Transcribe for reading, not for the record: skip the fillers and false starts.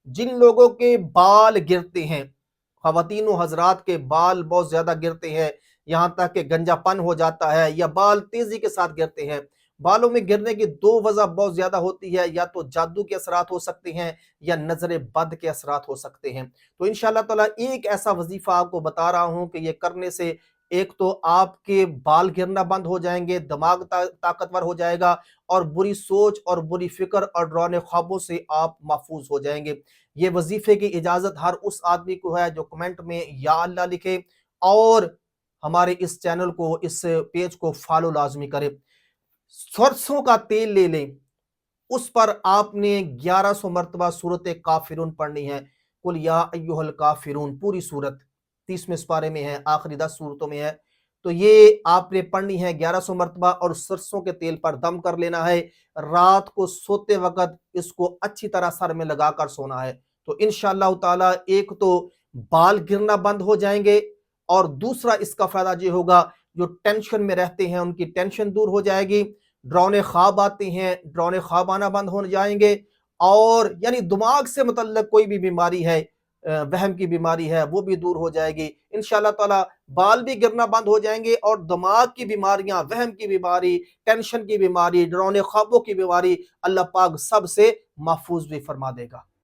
جن لوگوں کے بال گرتے ہیں، خواتین و حضرات کے بال بہت زیادہ گرتے ہیں، یہاں تک کہ گنجا پن ہو جاتا ہے یا بال تیزی کے ساتھ گرتے ہیں، بالوں میں گرنے کی دو وجہ بہت زیادہ ہوتی ہے، یا تو جادو کے اثرات ہو سکتے ہیں یا نظر بد کے اثرات ہو سکتے ہیں۔ تو انشاءاللہ تعالیٰ ایک ایسا وظیفہ آپ کو بتا رہا ہوں کہ یہ کرنے سے ایک تو آپ کے بال گرنا بند ہو جائیں گے، دماغ طاقتور ہو جائے گا، اور بری سوچ اور بری فکر اور ڈرانے خوابوں سے آپ محفوظ ہو جائیں گے۔ یہ وظیفے کی اجازت ہر اس آدمی کو ہے جو کمنٹ میں یا اللہ لکھے، اور ہمارے اس چینل کو، اس پیج کو فالو لازمی کرے۔ سرسوں کا تیل لے لیں، اس پر آپ نے 1100 مرتبہ سورت کافرون پڑھنی ہے، قل یا ایہا الکافرون، پوری سورت 30ویں سپارے میں ہے، آخری 10 سورتوں میں ہے۔ تو یہ آپ نے پڑھنی ہے 1100 مرتبہ، اور سرسوں کے تیل پر دم کر لینا ہے۔ رات کو سوتے وقت اس کو اچھی طرح سر میں لگا کر سونا ہے۔ تو انشاءاللہ تعالی ایک تو بال گرنا بند ہو جائیں گے، اور دوسرا اس کا فائدہ یہ ہوگا جو ٹینشن میں رہتے ہیں ان کی ٹینشن دور ہو جائے گی، ڈرونے خواب آتے ہیں ڈرونے خواب آنا بند ہو جائیں گے، اور یعنی دماغ سے متعلق کوئی بھی بیماری ہے، وہم کی بیماری ہے، وہ بھی دور ہو جائے گی انشاءاللہ تعالی۔ بال بھی گرنا بند ہو جائیں گے، اور دماغ کی بیماریاں، وہم کی بیماری، ٹینشن کی بیماری، ڈرونے خوابوں کی بیماری، اللہ پاک سب سے محفوظ بھی فرما دے گا۔